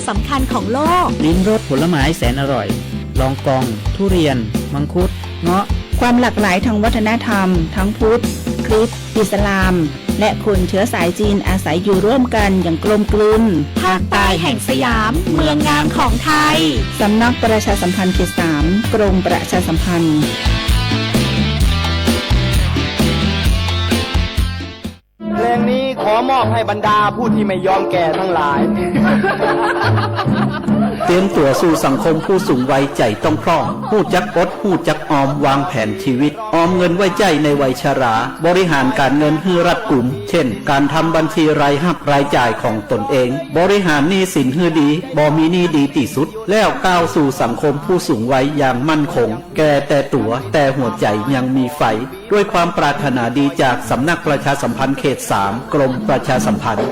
สำคัญของโลกลิ้มรสผลไม้แสนอร่อยลองกองทุเรียนมังคุดเงาะความหลากหลายทางวัฒนธรรมทั้งพุทธคริสต์อิสลามและคนเชื้อสายจีนอาศัยอยู่ร่วมกันอย่างกลมกลืนภาคใต้แห่งสยามเมืองงามของไทยสำนักประชาสัมพันธ์เขต 3กรมประชาสัมพันธ์เพลงนี้ขอมอบให้บรรดาผู้ที่ไม่ยอมแก่ทั้งหลายเตรียมตัวสู่สังคมผู้สูงวัยใจต้องพร้อมผู้จักอดผู้จักออมวางแผนชีวิตออมเงินไว้ใจในวัยชราบริหารการเงินให้รัดกุมเช่นการทำบัญชีรายรับรายจ่ายของตนเองบริหารหนี้สินให้ดีบ่มีหนี้ดีที่สุดแล้วก้าวสู่สังคมผู้สูงวัยอย่างมั่นคงแก่แต่ตัวแต่หัวใจยังมีไฟด้วยความปรารถนาดีจากสำนักประชาสัมพันธ์เขต 3กรมประชาสัมพันธ์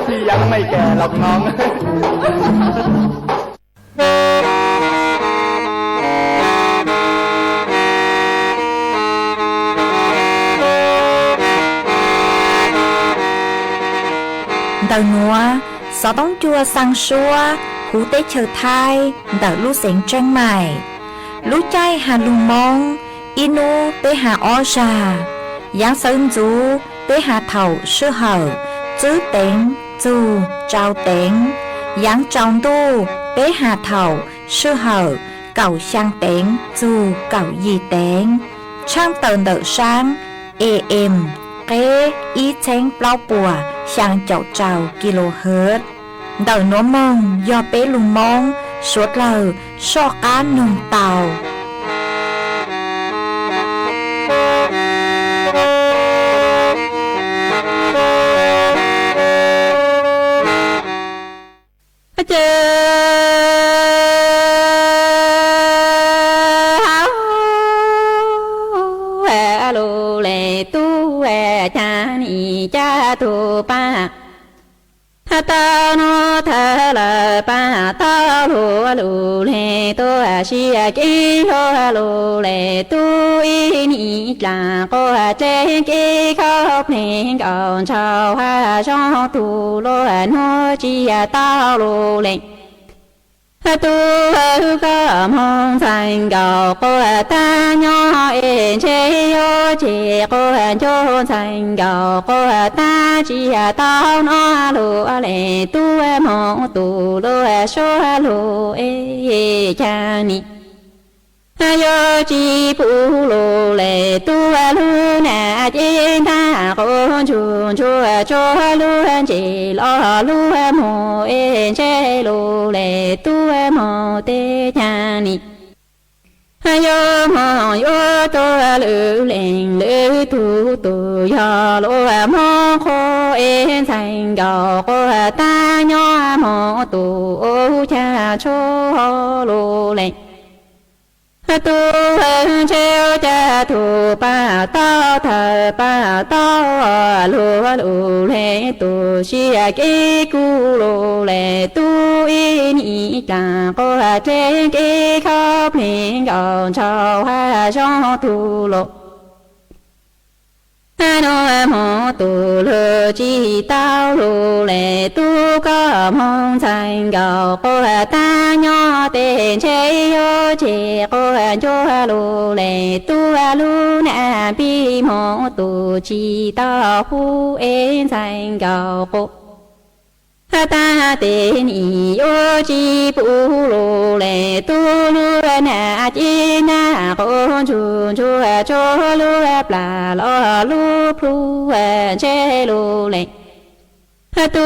พี่ยังไม่แก่หรอกน้องĐầu núa, gió bóng chua sang xua, hú tế chờ thai, đỡ lũ xén tranh mải. Lũ chay hà lùng mong, inu tế hà o trà. Giáng sơn chú, tế hà thầu sư hở, chứ tên, chú, trao tên. Giáng trong tu, tế hà thầu, sư hở, cầu sang tên, chú, cầu gì tên. Trang tờn đỡ sang, em. Kế ý chén bao bùa sang chậu trào kHz đời nó mong do bé lùng mong suốt lời so cá nung tàu cha tu pa ta no tha la pa ta lu lu le to shi ki ho lu le tu i ni la ko che ki kho phen con chao ha cho tu lo no chi ta lu le tu có mong thành cầu cô ta nhỏ em chế yo chế cô cho thành cầu cô ta chỉ tao nó lúa lệ tu mong tu lúa số lúa cha ni yo chỉ phụ lúa lệ tu lúa nè chế ta con chuồn chua cho lúa chỉ lo lúa mồ em chế lúa lệ tu mồ tê cha ni yo mồ yo to lư lên lư tu tu yo lúa mồ khô em thành cầu cô ta nhỏ mồ tu cha cho lúa lên tu treo cha tu pa ta thờ pa ta lúa lúa lệ tu xia ki cu lúa lệ tu in y ta cô trên ki khóc miệng gòn chào ha cho tu lô nó mô tu lô chi tao lô lệ tu có mong thành cầu cô ta nhỏ tên chế yo chế cô cho lô lệ tu lu na bi mô tu chi tao hu en thành cầu cô ta tên y yo chi pu lô lệ tu lu na chi na con chun chua cho lu pla lo lu plu che lu lệ tu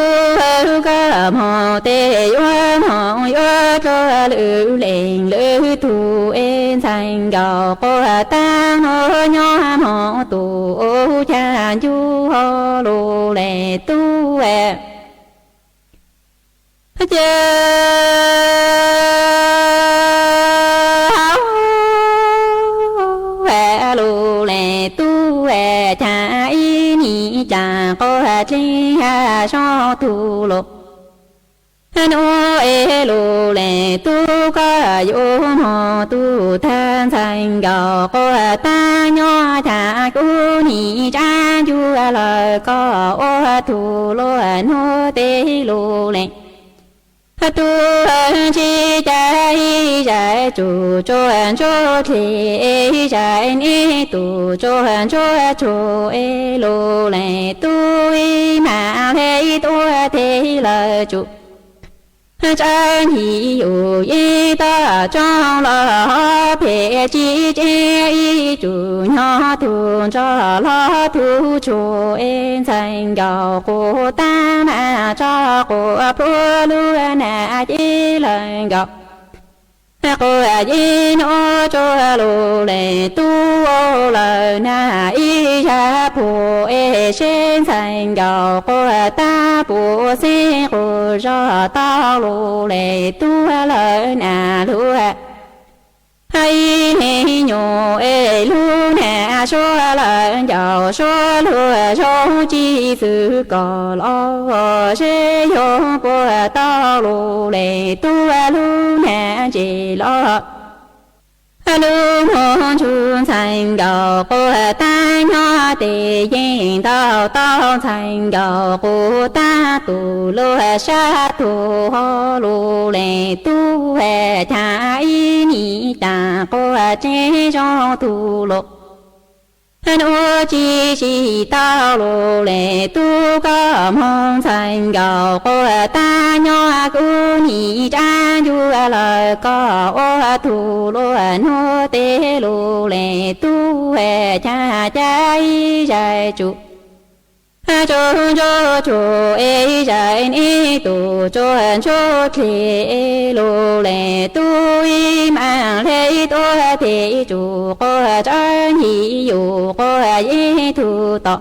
có mò tê yo mò yo cho lu lên lu tu en thành cầu cô ta ho nhỏ mò tu cha chu ho lu lệ tu lu lệ tu cha y ni cha cô chi ha so tu lo nô lô lệ tu có yo mô tu thân thành gạo cô ta nhỏ thả cô ni cha chu lời có ô thu lô nô tê lô lệ tu chi trái trái chủ cho anh cho thì trái ni tu cho anh cho lô lệ tu mà thế tu thế lời chủ chân hi yu yi ta trong lo phê chi chi chủ nhỏ tu cho lo tu chu en thành gạo cô ta mà cho cô phu lu na chi lần gạo cô yi no cho lu lệ tu lời na y cha phu e sen thành gạo cô ta phu si cô cho ta lu lệ tu lời na lu hay ni nhô e lu na số lời gạo số lu số chi sự có lo sẽ yo cô ta lu lệ tu lu na chỉ lo lu môn chun thành gạo cô ta nhỏ tề yên tao tao thành gạo cô ta tu lu sa tu ho lu lệ tu he cha y ni ta cô chế cho tu lu nô chi chi tao lu lệ tu có mong thành gạo cô ta nhỏ cô ni cha chu lời có ô thu lu nô tê lu lệ tu he cha cha y dài chủ cho cho e dài ni tu cho anh cho thì lu lệ tu mang lệ tu thì chủ cô chân hi yu cô yi thu tọ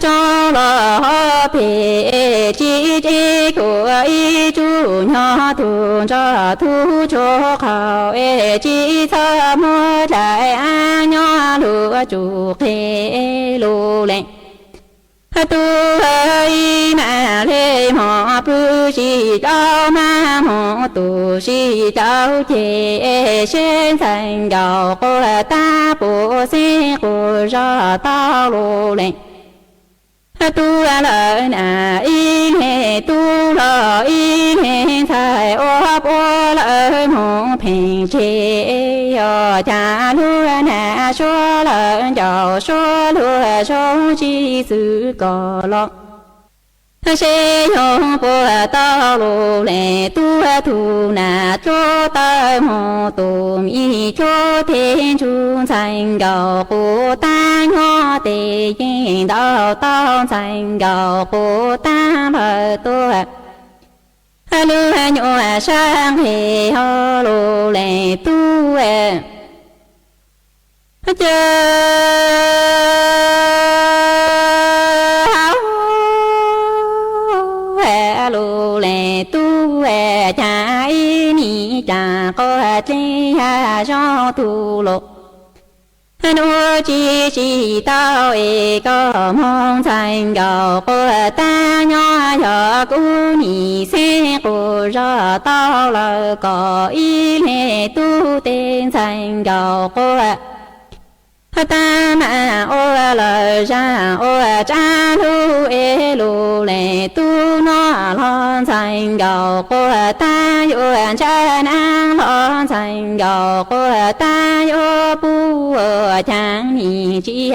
cho lo phê chi chi của y chu nhỏ thu cho thu cho khảo e chi thơ mô lại a nhỏ lu chủ khê lu lệ tu hơi mà lê họ bư si đau ma họ tu si đau chê sen thành gạo cô ta bộ si cô ra tao lô lệ tu lời na y he tu lo y he thay ô bố lời mong平chê yo cha lu na số lời giàu số lu số chi sự có lo sẽ yo bố tao lu lệ tu thu na cho ta ho tu mi cho thiên chu thành gạo cô ta nhỏ tề yên đạo tao thành gạo cô ta lời tu lu nhỏ sang he ho lu lệ tu lu lệ tu cha y ni cha cô chi ha cho tu lộ nô chi chi tao e có mong thành gạo cô ta nhỏ nhỏ cô ni se cô ra tao là có y lệ tu tên thành gạo cô ta mà ô lời ra ô cha lu e lu lệ tu nó lo thành gạo cô ta yo cha năng lo thành gạo cô ta yo bu chang ni chi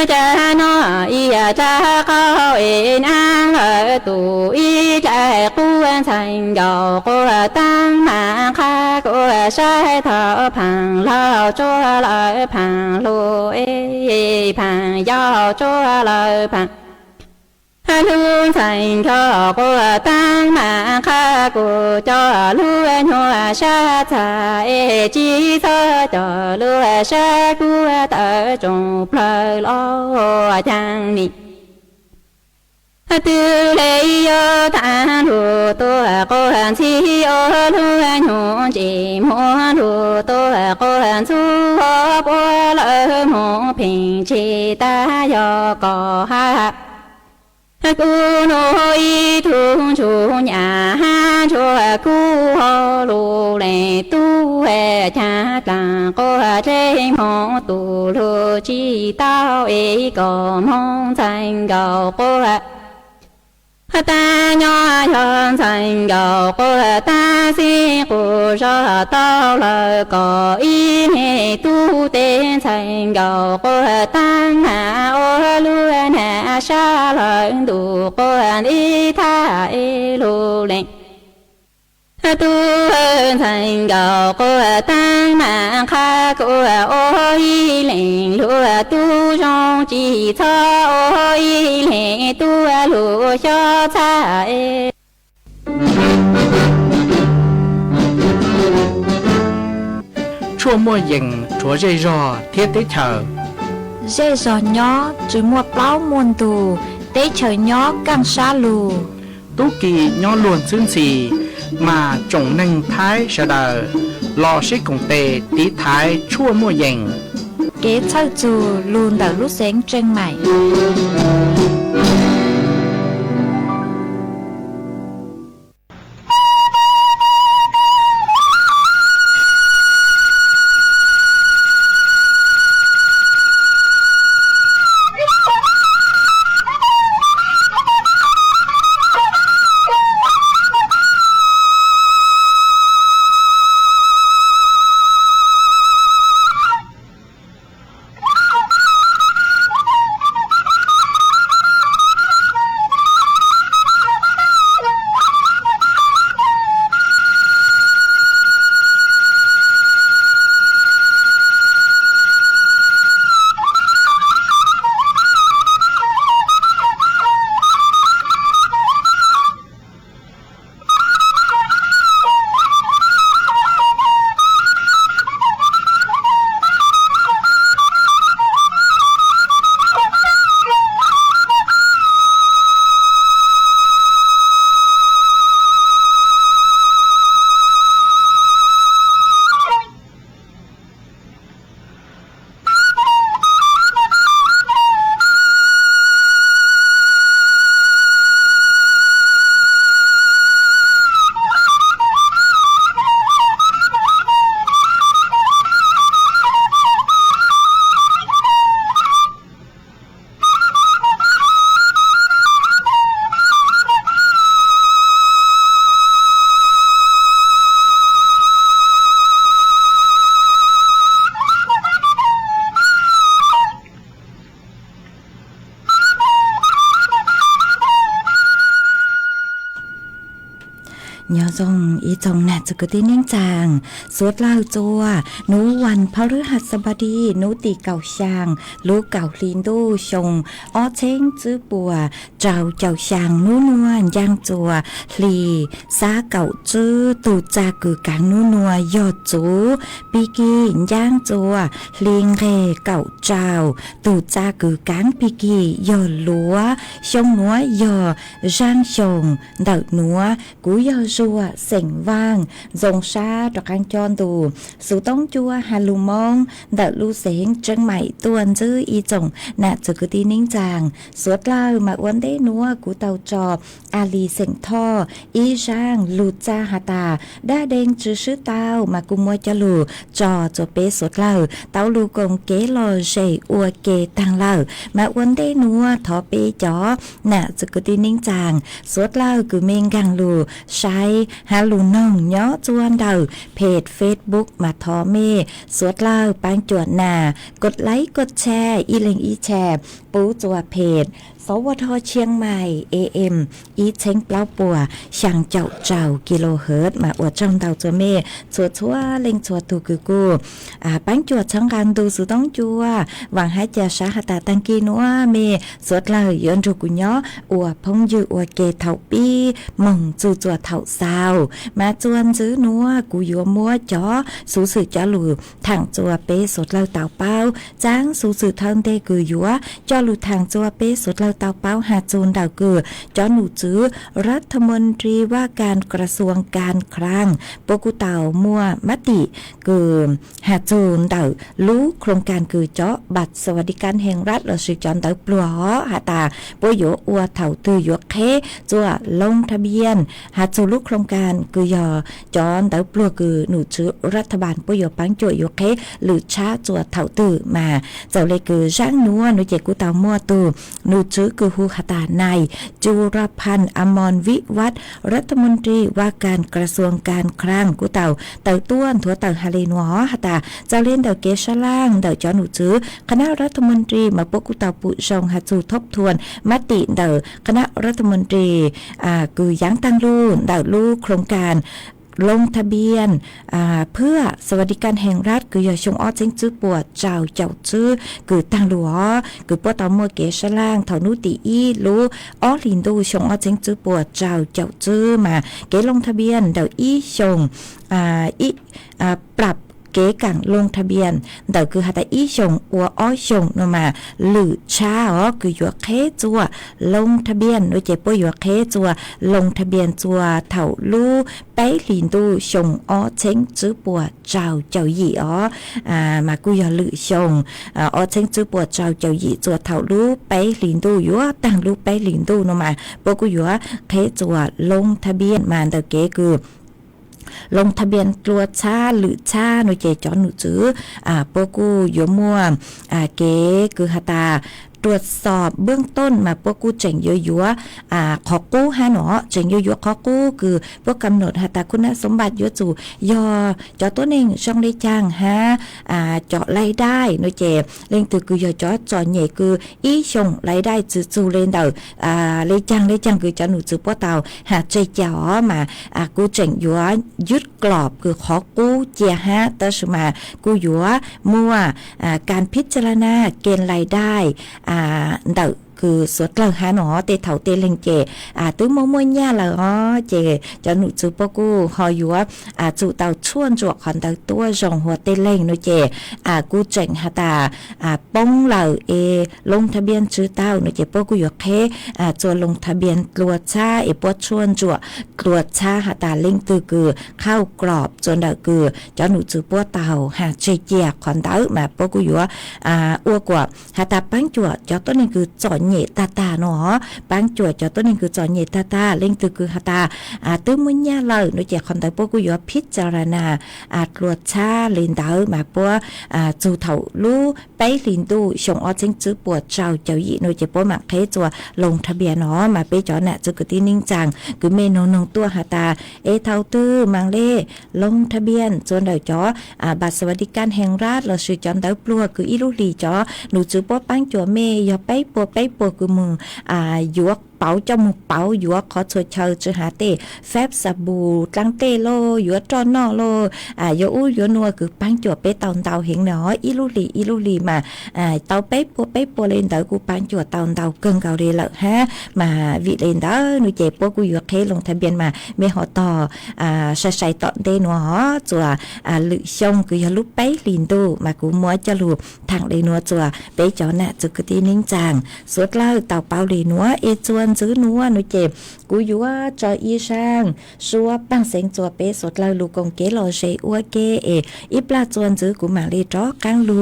cha nó y cha cao e năng ở tu y cha cu thành gạo cô tăng mà kha cô sai thọ phẳng lao cho lại phẳng lô e phẳng giao cho lại phẳng luôn thành cho cô tăng mà kha cô cho luôn hoa sa thà e chi thơ cho luôn sa cu tờ trồng phơi lo chang ni tư lệ yo ta lu tô cô han chi yo lu nhon chỉ mo lu tô cô han su ho bo lỡ mo bình chi ta yo có ha กูโนอีทุงชูญาชัวกูฮอลูเลตูเฮชาตาก็เจมองตูลูจีเต้าเอก็มองจังก็ก็ตาญอชนจังก็ก็ตาสิกูชอเต้าเลยก็อีเฮตูเตจังก็ก็ตั้งหาโอลูนาชาลังดูก็อีท่าเอลูเลตูthành gạo cô tăng mạng khá cô ôi lệnh lúa tu trong chỉ cho ôi lệnh tu lúa cho cha chua mua dừng chúa dây rò thiết tế chờ dây giò nhó chứ mua plau muôn tù tế chờ nhó càng xa lù tú kỳ nhỏ luôn xương xì mà trồng nâng thái sợ đờ lò xích cùng tề tí thái chua mua dành kế chơi chù luôn đỡ lúc sáng trên mày nhớ dòng ý dòng nạtจะกตินิ่งจางสวดเล่าจัวหนูวันพฤหัสบดีหนูตีเก่าช่างลูกเก่าลินดูชงอ้อเช้งจื้อปัวเจ้าช่างนูนวลย่างจัวลีซาเก่าจื้อตูจากือกางนูนัวยอดจูปีกีย่างจัวลิงเรเก่าเจ้าตูจากือกางปีกียอดลัวชงนัวยอร่างชงเดานัวกูยอรัวเสียงว่างจงชาตะการจอนดูสู่ต้องจัวฮาลูมองเดาลูเสียงจังใหม่ตัวจื้ออีจงน่ะจะกตีนิ่งจางสวดเล่ามาวันได้นัวกูเตาจอบอาลีเสียงท่ออีร่างลูจาฮาตาได้เด้งจื้อชื่อเต้ามากุมัวจะลูจอจะเปสวดเล่าเต้าลูกงเกลอเจอัวเกตังเล่ามาวันได้นัวทอเปจอน่ะจะกตีนิ่งจางสวดเล่ากูเมงกังลูใช้ฮาลูน้องย้อจวนเดาเพจเฟซบุ๊กมาทอเมสวดเล่าปางจวดนากดไลค์กดแชร์อีเล็งอีแชร์ปูจัวเพจสวทเชียงใหม่ AM อีเช้งเปล่าปัวช่างเจ้ากิโลเฮิรตซ์มาอวดจ้องเตาจัวเมชัวเล็งชัวตูกูกูปังจวดช่างการดูสุต้องจัวหวังให้เจ้าสาหตาตังกีนัวเมสวดเลยย้อนรูกุญย้ออวพงยืออวเกเถาปีมงจูจัวเถาซาวมาจวนซื้อนัวกูยัวมัวจ้อสูสื่อจ้าหลูทางจัวเปสวดเลยเต่าเป้าจ้างสูสื่อเทิงเตกูยัวจ้อหลูทางจัวเปสวดเลย เตาเป้าหาจูนดาวเกือจอหนูจื้อรัฐมนตรีว่าการกระทรวงการคลังปกุเตามัวมติเกือหาจูนดาวรู้โครงการคือเจาะบัตรสวัสดิการแห่งรัฐเราซื้อจอนเตาปลัวหาตาปโยอัวเถาตือหยวกเคจัวลงทะเบียนหาจูลูกโครงการคือยอจอนเตาปลัวคือหนูจื้อรัฐบาลปโยปังจ่วยหยวกเคหรือช้าจัวเถาตือมาเจ้าเลยคือช่างนัวหนูเจกูเตามัวตูหนูจื้อคือฮูหาตาในจุรพันธ์อมรวิวัฒน์รัฐมนตรีว่าการกระทรวงการคลังกูเตาต้วนถั่วเตาฮาเลนัวหาตาเจ้าเล่นเตาเกชล่างเตาจอหนูจื้อคณะรัฐมนตรีมาปกุเตาปุชงหาจูทบทวนมติเตาคณะรัฐมนตรีคือยังตั้งลู่เตาลู่โครงการลงทะเบียนเพื่อสวัสดิการแห่งรัฐคือยาชงอ้อเจงจื้อปวดเจ้าจื้อคือตั้งหลัวคือปวดต่อมัวเกชล่างเท่านุติอีรู้อ้อลินดูชงอ้อเจงจื้อปวดเจ้าจื้อมาเกลงทะเบียนเดาอีชงปรับเก๋กังลงทะเบียนเดาคือหาตาอีชงอัวอ้อชงนมาหรือชาอ๋อคือหยวกเคจัวลงทะเบียนโดยเจ็บปวดหยวกเคจัวลงทะเบียนจัวเถ่าลู่ไปหลินดูชงอ้อเช้งจื้อปวดเจ้าหยี่อ๋อมากูยอหรือชงอ้อเช้งจื้อปวดเจ้าหยี่จัวเถ่าลู่ไปหลินดูยัวต่างลู่ไปหลินดูนมาปกูยัวเคจัวลงทะเบียนมาเดาเก๋คือลงทะเบียนตัวชาหรือชาหนูเจจอนหนูจื้อปกูยมัวเก๋คือหาตาตรวจสอบเบื้องต้นมาพวกกูเจ๋งเยอะๆขอกู้ฮะเนาะเจ๋งเยอะๆขอกู้คือพวกกำหนดหาตาคุณสมบัติเยอะจู่ยอจอตัวเองช่องได้จ้างฮะเจาะรายได้หนูเจเล่งตือคือยอจอใหญ่คืออีชงรายได้จู่เล่นเดาเลยจ้างคือจอหนูจื้อป้อเตาหาใจจ๋อมากูเจ๋งยัวยึดกรอบคือขอกู้เจียฮะเตอร์สมากูยัวมัวการพิจารณาเกณฑ์รายได้เดาคือสวดเราหาหนอเตเถาเตเลงเจตื้อมมวยญ่าละอ๋อเจจะหนูจูปกูหอยัวจูเตาช่วนจวกขันเตาตัวจงหัวเตเลงนูเจกูเจ๋งหาตาป้องเหล่าลงทะเบียนชื่อเต้านูเจปกูอยู่เคจวนลงทะเบียนตรวจชาปวดช่วนจวกตรวจชาหาตาเล่งตือคือเข้ากรอบจนเดาคือจะหนูจูปวดเตาหาเจียขันเต้ามาปกูอยู่อ้วกว่าหาตาปังจวกจะต้นนี้คือจอนเหยตาเนาะปังจวดจะต้นนี้คือจอนเหยตาเล่งตือคือหาตาตื้อมุญญาเลยนูเจขันเต้าปกูอยู่พิจารณาตรวจชาเล่นเต้ามาปัวจูเถาลู่ไปลินดูชงอ้อเจงจื้อปวดเจ้าหยี่นูเจปัวหมักเคจัวลงทะเบียนเนาะมาไปจอน่ะจะกตินิ่งจังคือเมนูนงตัวหาตาเท่าตื้อมังเล่ลงทะเบียนจนเดาจอบัตรสวัสดิการแห่งรัฐเราซื้อจอมเต้าปลัวคืออีลูลีจอหนูจื้อปัวปังจัวเมยอไปปัวคือมือหยวกเป๋าจมูกเป๋าหยวกขอช่วยเชอจือหาเตแฟบสบู่ตังเตโลหยวกจอนนอโลหยวอู้หยวนัวคือปังจัวไปเตาเห็นเนาะอีลูลีมาเตาไปปัวเล่นเตากูปังจัวเตาเกิงเกาเรละฮะมาวิเล่นเตาหนูเจ็บปัวกูหยวกเคลงทะเบียนมาเมหอต่อใส่ตอนเตนัวจัวหรือชงคือลุไปลินดูมากูมัวจะลูทางเลยนัวจัวไปจอน่ะจุกตีนิ่งจางสวดเล่าเตาเปาเลยนัวจวนซื้อนัวหนูเจ็บกูอยู่ว่าจออีช่างชัวปังเสียงจัวเป๊สดเราลูกงเกลอเชอัวเกอีปลาจวนซื้อกูมาลีจอกังลู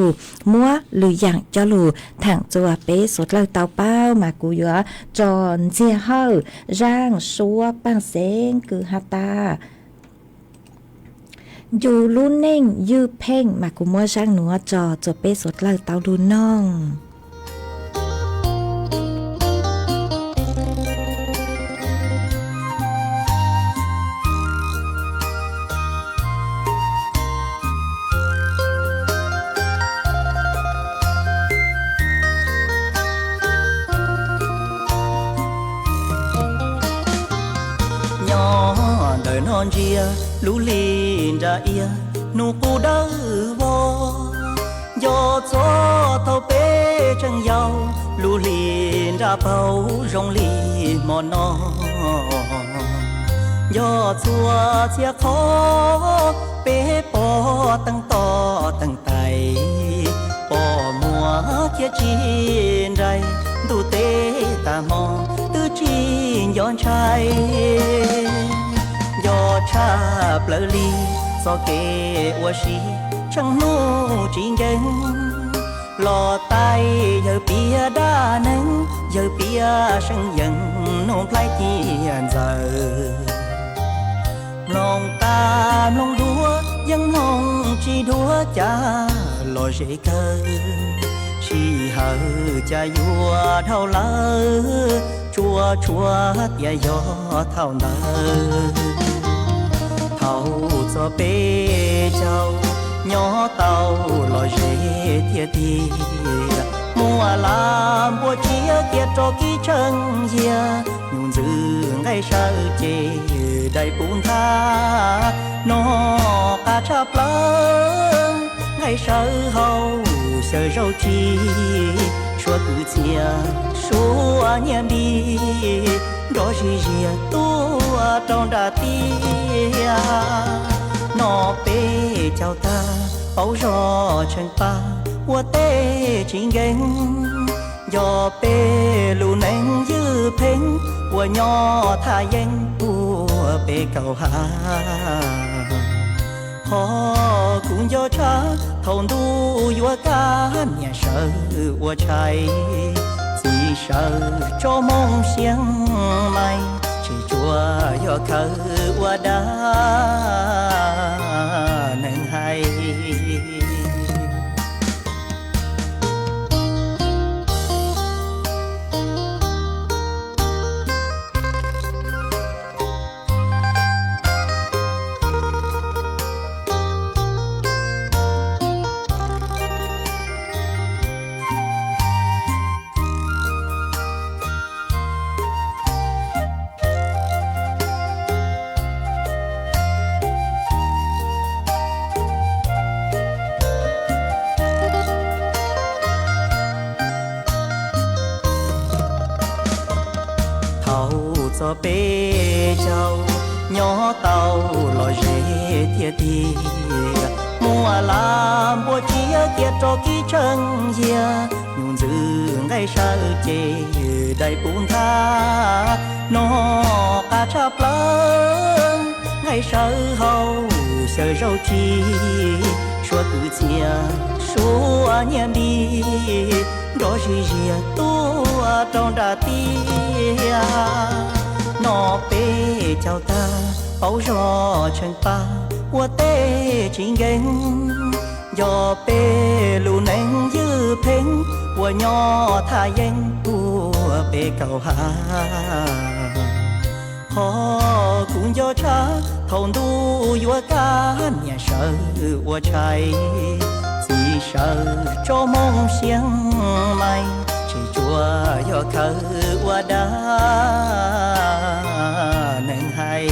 มัวหรืออย่างจอลูทางจัวเป๊สดเราเตาเป้ามากูอยู่ว่าจอนเจียเฮาร่างชัวปังเสียงคือฮาตาอยู่ลุ่นเน่งยื้อเพ่งมากูมัวช่างหนัวจอเป๊สดเราเตาดูน้องđời non chia lũ lìn ra ia nụ cu đỡ vô do gió tàu bê trăng giàu lũ lìn ra bao rong lì mòn non do chùa chia khó bê bỏ tăng to tăng tay bỏ mùa kia chín rây tu tế ta mò tư chiย้อนชัยย้อนชาเปลลีสอเกว่าชีช่างนู้จริงเก่งหล่อไตเยอะเปียด้านึงเยอะเปียช่างยังน้องพลายเกียนเจอลองตามลองดัวยังมองจีดัวจ้าหล่อเจเกอชีหาจะยัวเท่าไรชัวชัวเตียยอเท่านั้นเท่าจะเปเจ้าnhỏ tàu lo dễ thiệt thì mùa làm bùa chia tiệt cho kỹ chân dìa nhung dư ngay sau chê đầy bùn tha nó cả chắp lớn ngay sau hậu sợ rau chi chúa tự chia chúa nhẹ đi đó gì dìa tua trong đà tia nó bê chào ta bao gió chân pa qua tê chính gánh gió bê lù nén dư phèn qua nhỏ tha danh qua bê cầu hà họ cũng gió cha thôn đu vua cá nhà sợ qua trái chỉ sợ cho mong xiang mai chỉ chùa do khờ qua đá nên hay cho bê châu nhỏ tàu lo dễ thiệt thì mùa làm bùa chia tiệt cho kỹ chân dìa nhung dư ngay sau chê đầy bùn tha nó cả chắp lớn ngay sau hậu sợ rau chi chúa tự chia chúa nhẹ đi đó gì dìa tua trong đà tia nó bê chào ta bao gió chân pa qua tê chính gánh gió bê lù nén dư phèn qua nhỏ tha danh qua bê cầu hà họ cũng gió cha thôn đu vua cá nhà sợ qua trái chỉ sợ cho mong xiang mai chùa do khờ qua đá nên hay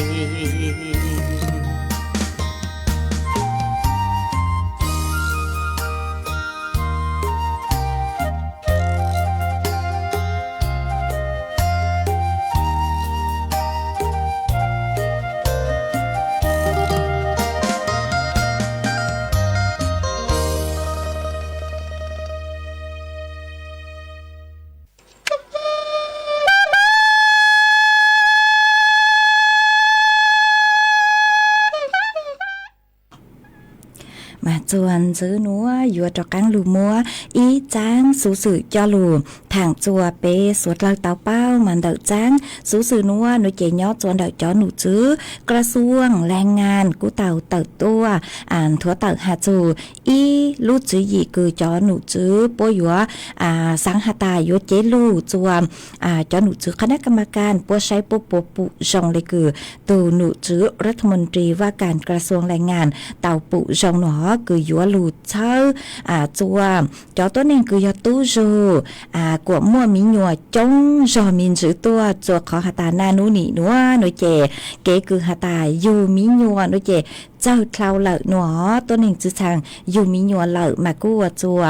mà chuan giữ núa vừa cho căng lù múa ý tráng số sự cho lù thằng chùa bê suốt lăng tàu bao màn đợi tráng số sự núa nói chế nhót chuan đợi cho nụ chứกระทรวงแรงงานกูเต่าเติบตัวทั่วเติบหาจูอีลูจื้อหยีคือจอหนูจื้อป่วยว่าสังหตายศเจลูจวมจอหนูจื้อคณะกรรมการป่วยใช้ปุปุจงเลยคือตูหนูจื้อรัฐมนตรีว่าการกระทรวงแรงงานเต่าปุจงหนอคือยัวลูเช่าจวมจอตัวนึงคือยอตู้จูกวมั่วมีหนัวจงจอมินจื้อตัวจวขอหตานานุนี่นัวหนูเจเก๋คือหตายูมีหนัวหนูเจ เจ้าคลาวเหล่าหนอตัวหนึ่งจือทางอยู่มีหนัวเหล่ามากู้จัว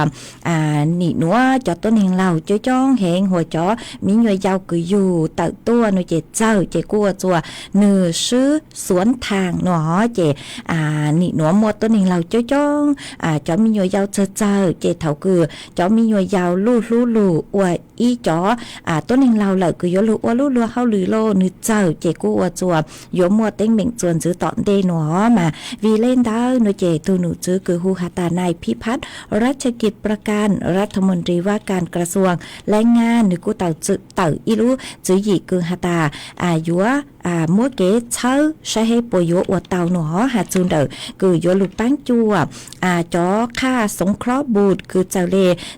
หนีหนัวจอตัวหนึ่งเหล่าจ้อยจ้องแหงหัวจ้อมีหนัวยาวคืออยู่เต่าตัวหนูเจเจ้าเจกู้จัวเนื้อซื้อสวนทางหนอเจหนีหนัวหมดตัวหนึ่งเหล่าจ้อยจ้องจ้อมีหนัวยาวเจ้าเจเท่าคือจ้อมีหนัวยาวลู่อวอีจ้อตัวหนึ่งเหล่าเหล่าคือยลู่อวลู่เฮาหรือโลนึเจ้าเจกู้จัวโยมัวเต็งเม่งจวนจือตอนเดหนอมาวีเล่นดาวหนูเจตูหนูจือคือฮูฮาตานายพิพัฒน์รัชกิจประการรัฐมนตรีว่าการกระทรวงแรงงานหนูกูเต่าจือเต่าอีรู้จือหยีคือฮาตายัวมัวเก๋เช่าใช้ให้ปอยอวดเต่าหนอหาจูนเดอคือยัวลูกตั้งจัวจ้อค่าสงเคราะห์บุตรคือเจ้าเล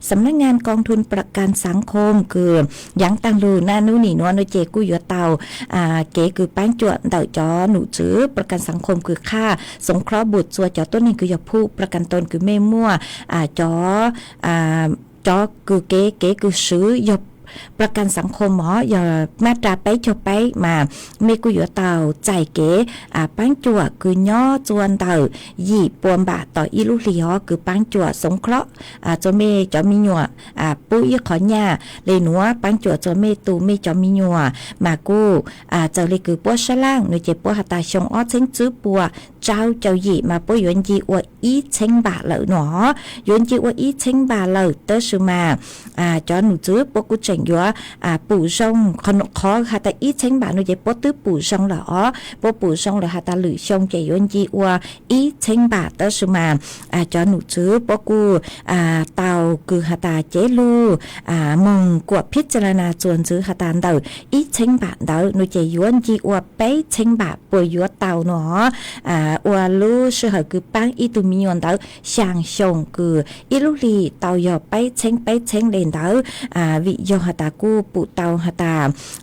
สำนักงานกองทุนประกันสังคมคือยังตังลูนานูนี่นัวหนูเจกูยัวเต่าเก๋คือปั้งจัวเต่าจ้อหนูจือประกันสังคมคือค่าสงเคราะห์บุตรจัวจ้อต้นนี้คืออย่าผู้ประกันตนคือไม่มั่วจ้อคือเก๋คือซื้อหยบประกันสังคมหมออย่ามาตราไปจบไปมาเมกุยเต่าใจเก๋ปังจั่วคือย่อจวนเต่าหยีปวมบาต่ออีลูกเลียคือปังจั่วสงเคราะห์จเมจอมีหนัวปุ้ยขอหญ้าเลยหนัวปังจั่วจเมตูเมจอมีหนัวมากูเจ้าเลยคือปัวฉล่างหนูเจ็บปัวหัตาชงอ้อเช้งจื้อปัวเจ้าหยีมาปุ้ยยวนจีอวอีเช้งบาเหล่าหนอยวนจีอวอีเช้งบาเหล่าเตอร์ชูมาจอหนูจื้อปัวกูเจ๋งยัวปู่ซงขอหาแต่อีเช้งบาหนูเจ็บปัวตื้อปู่ซงเหรอปัวปู่ซงเหรอหาตาหรือชงเจยวนจีอวอีเช้งบาเตอร์ชูมาจอหนูจื้อปัวกูเตาคือหาตาเจลูมงกวดพิจารณาจวนจื้อหาตาเตาอีเช้งบาเตาหนูเจยวนจีอวเป้เช้งบาป่วยยัวเตาหนอว่าลูชื่อเหคือปังอีตุมีวันเต๋อช่างชงคืออีลูลีเต๋อยอไปเช้งเลนเต๋อวิยอหตากูปูเต๋อหตา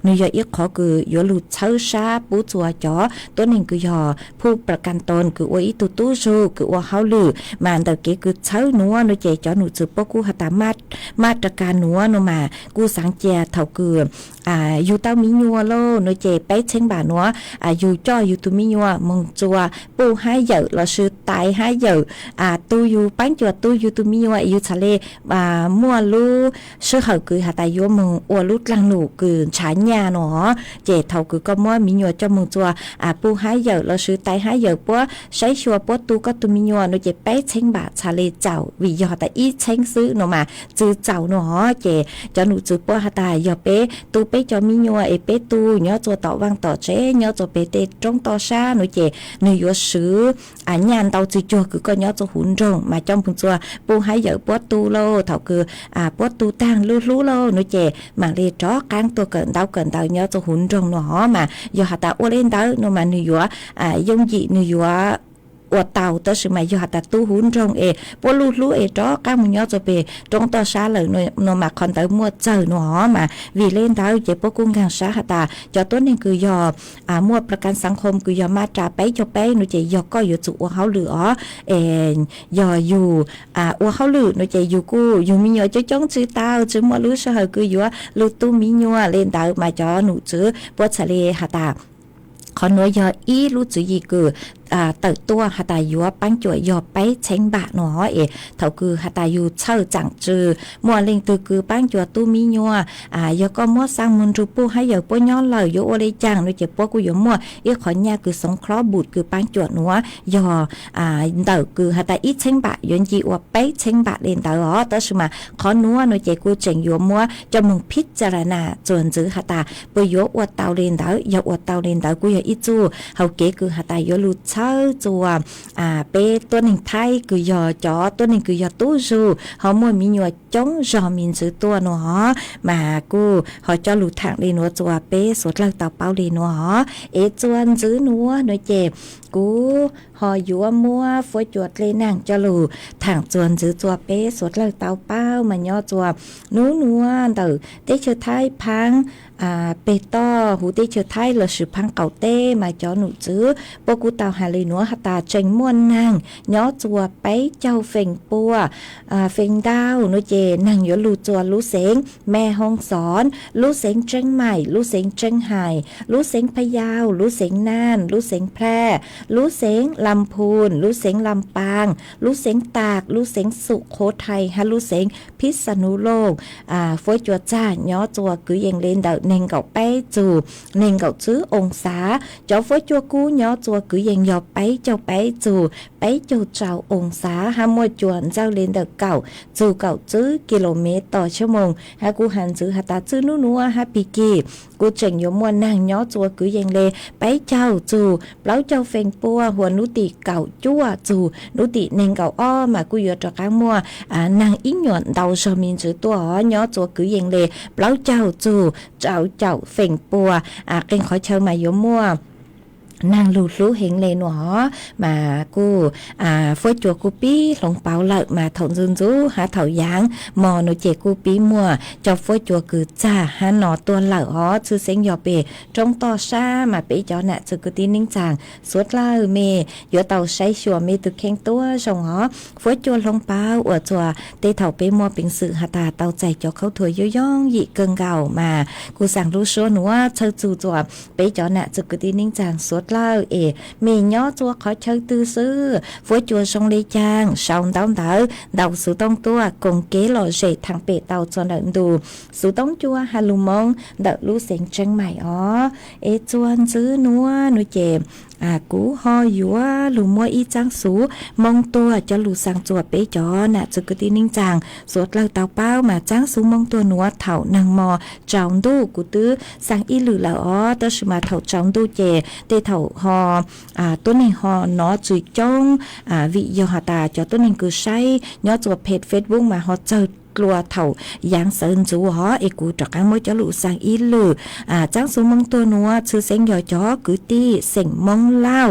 หนูยออีขอคือยอลูเช่าชาปูจัวจ๋อตัวหนึ่งคือยอผู้ประกันตนคือว่าอีตุตู้ชูคือว่าเฮาลือมันเต๋อเก๋คือเช่าหนัวหนูเจจ๋อหนูจือปกูหตามาตรการหนัวหนูมากูสังเจเท่าคืออยู่เต้ามีญัวโลหนูเจไปเช้งบาหนัวอยู่จ้ออยู่ตุมีญัวมงจัวปูให้เยอะเราซื้อตายให้เยอะตูอยู่ปั้นจัวตูอยู่ตุมีญัวอยู่ทะเลมั่วลูซื้อเขาคือหาตายัวมึงอวลุดลังหนูคือฉายญาเนาะเจเท่าคือก็มั่วมีญัวจ้ามึงจัวปูให้เยอะเราซื้อตายให้เยอะปัวใช้ชัวปัวตูก็ตุมีญัวหนูเจไปเช้งบาทะเลเจ้าวิยอแต่อีเช้งซื้อหนูมาจื้อเจ้าเนาะเจจะหนูจื้อปัวหาตายอเป้ตูเป้จอมีญัวเอเป้ตูเนาะจัวต่อวางต่อเจเนาะจัวเป้เตตรงต่อชาหนูเจหนูยัวซื้อญานเตาจือคือก็ย้อนจะหุ่นรงมาจอมพึงจัวปูให้เยอะปวดตูโลเท่าคือปวดตูตั้งรู้โลหนูเจมาเรียจ้อกลางตัวเกินเตาย้อนจะหุ่นรงหนอมาอย่าหาตาอ้วนเล่นเตาหนูมาหนูยัวยงจีหนูยัวอวดเต่าตัวสมัยยอดแต่ตู้หุ่นรงปวดรู้จ้อก้ามึงย้อนจะไปตรงต่อชาเลยหนูมาคอนเตอร์มัวเจอหนอมาวีเล่นเตาเจ็บปวดกุ้งกางชาหาตาจอต้นนึงคือยอมัวประกันสังคมคือยอมาตราไปจบไปหนูเจยอก็อยู่จุอัวเขาหรือยออยู่อัวเขาหรือหนูเจอยู่กู้อยู่มียอจ้องจื้อเตาจื้อมัวรู้เสหคืออยู่ลูกตู้มียัวเล่นเตามาจอหนูจื้อปวดทะเลหาตาขอหน่วยยออีรู้จื้อยีคือเติบตัวหาตายัวปังจ่วยยอไปเช้งบาหนอเท่าคือหาตายูเช่าจังจือมัวเล็งตือคือปังจ่วยตู้มียัวยอก็มัวสร้างมุนรูปูให้ยอปย้อนเลยยอโอเลจังโดยเจ็บปวกูยอมัวขอญาคือสงเคราะห์บุตรคือปังจ่วยหนัวยอเติบคือหาตาอีเช้งบาย้อนจีว่าไปเช้งบาเล่นเติบต่อสมาขอหนัวโดยเจ็บกูเจ๋งยอมัวจะมึงพิจารณาจวนจือหาตาปยอวดเตาเล่นเติบยอวดเตาเล่นเติบกูยออีจูเฮาเก๋คือหาตายอลูเช่าจัวเป้ตัวหนึ่งไทยคือยอจอตัวหนึ่งคือยอตู้จูเขามัวมีหนัวจ้องจอมินซื้อตัวหนอมากูเขาจะหลุดทางเลยหนัวจัวเป้สดเลิกเตาเป้าเลยหนัวจวนซื้อหนัวหน่วยเจ็บกูหอยัวมัวฝอยจวดเลยนางจะหลุดทางจวนซื้อจัวเป้สดเลิกเตาเป้ามันย่อจัวนัวเต๋อเตเชไทยพัง เปต้อหูเตเชอไทยละสืบพังเก่าเต้มาจอหนูจื้อปกูเตาหาเลยหนัวหตาเจงม่วนนางย้อจัวไปเจ้าเฟ่งปัวเฟ่งดาวนุเจนางยลูจัวลูเสงแม่ห้องสอนลูเสงเจงใหม่ลูเสงเจงไห่ลูเสงพะเยาลูเสงน่านลูเสงแพร่ลูเสงลำพูนลูเสงลำปางลูเสงตากลูเสงสุโขทัยฮะลูเสงพิษณุโลกฝอยจัวจ้าย้อจัวกือเยงเลนเดาเน่งเก่าไปจูเน่งเก่าซื้อองศาเจ้าฝอยจัวกูย้อจัวกือเยงยอไปเจ้าไปจูไปเจ้าเจ้าองศาฮะมวยจวนเจ้าเลนเดาเก่าจูเก่าซื้อกิโลเมตรต่อชั่วโมงฮะกูหันซื้อฮะตาซื้อนัวฮะปีกีกูเจงยมวนนางย้อจัวกือเยงเลไปเจ้าจูเปล่าเจ้าเฟงปัวหัวนุติเก่าจั่วจูนุติเน่งเก่าอ้อมากูยอจากมัวนางอิงหยวนเดาชอมินจือตัวย้อจัวกือเยงเลเปล่าเจ้าจูเจ้าเฟงปัวเก่งขอเชิญมายมมัวนางลูลูเห็นเลยหนอมากูฝอยจัวกูปีหลงเปาเลิกมาถงซุนจูหาเถายางมอโนเจกูปีมัวเจ้าฝอยจัวคือจ้าหาหนอตัวเลิกอ๋อชื่อเสียงยอเปจงต่อซามาเปจอน่ะจือกูตีนิ่งจางสวดเล่าเมยอเตาใช้ชัวเมตุเข่งตัวชงอ๋อฝอยจัวหลงเปาอวดจัวเตเถาเปมัวเป็นสื่อหาตาเตาใจเจ้าเขาถวยย่องหยิเกิงเก่ามากูสั่งรู้ชัวหนูว่าเธอจูจัวเปจอน่ะจือกูตีนิ่งจางสวดเล่ามีย้อจัวขอเชิญตื้อซื้อฝอยจัวทรงเลจางชาวดาวดาวสูต้องตัวกงเก๋หล่อเฉดทางเปตเตาจนเดินดูสูต้องจัวฮาลูมงเดาลูเสียงเชียงใหม่อ๋อจวนซื้อนัวนุเจกูฮอยัวลูมัวอีจางสูมองตัวจะลูสังจัวเปจอน่ะจึกตีนิ่งจางสวดเล่าเตาเป้ามาจางสูมองตัวหนัวเถานางมอจองดูกูตื้อสังอีหรือละอ๋อตชมาเถาจองดูเจเตเถาฮอตัวนี้ฮอเนาะจุยจ้องวิยหตาจอตัวนี้คือใช้ย้อจัวเพจ Facebook มาฮอเจอกลัวเถ่ายางเซินจูหอกูจากการมวยจะลุสังอีลือจ้างสูมงตัวนัวชื่อเสียงย่อจ้อกือตี้เสียงมงเล่า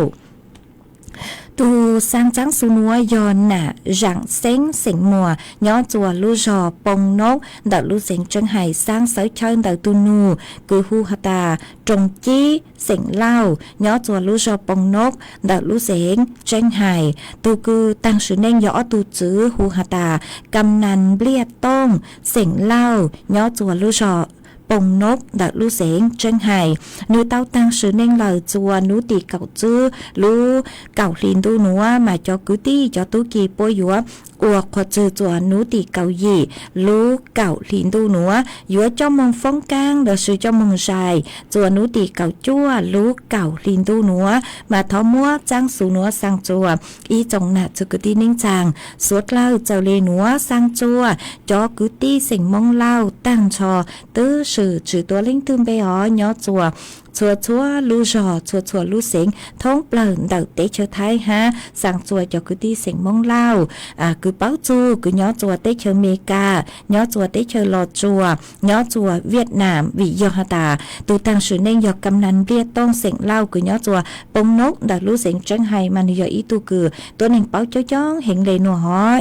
ตูsang trắng su núa giòn nà rạng sáng sỉnh mùa nhỏ chùa lu rò bông nốt đợt lu sỉnh chân hải sang sới chân đợt tu nù cứ hu hata trồng chi sỉnh lao nhỏ chùa lu rò bông nốt đợt lu sỉnh chân hải tu cứ tăng sự nên rõ tu chữ hu hata cầm nàn blia tông sỉnh lao nhỏ chùa lu rò bông nốt đợt lưu sén chân hài nuôi tao tăng sự nên lời chùa núi tì cậu chư lú cậu liền tu núa mà cho cứ ti cho tú kỳ bôi dúa uộc hoặc chư chùa núi tì cậu gì lú cậu liền tu núa dúa cho mong phong can đợt sự cho mong dài chùa núi tì cậu chua lú cậu liền tu núa mà thó múa trang số núa sang chùa y chồng nạ cho cứ ti ninh chàng suốt lao chào lê núa sang chùa cho cứ ti sỉnh mong lao tăng cho tứ sự trừตัวlinh tương bé ó nhỏ chùa chùa lu rò chùa lu sỉnh thông bờn đầu tế chơi thái ha sang chùa cho cứ đi sỉnh mong lao cứ báo chu cứ nhỏ chùa tế chơi Mecca nhỏ chùa tế chơi lò chùa nhỏ chùa Việt Nam vì do ta tu tăng sự nên do cầm nắn bia tông sỉnh lao cứ nhỏ chùa bông nốt đặt lu sỉnh chân hay mà giờ ý tu cứ tôi nên báo cho chón hiện lệ nọ họ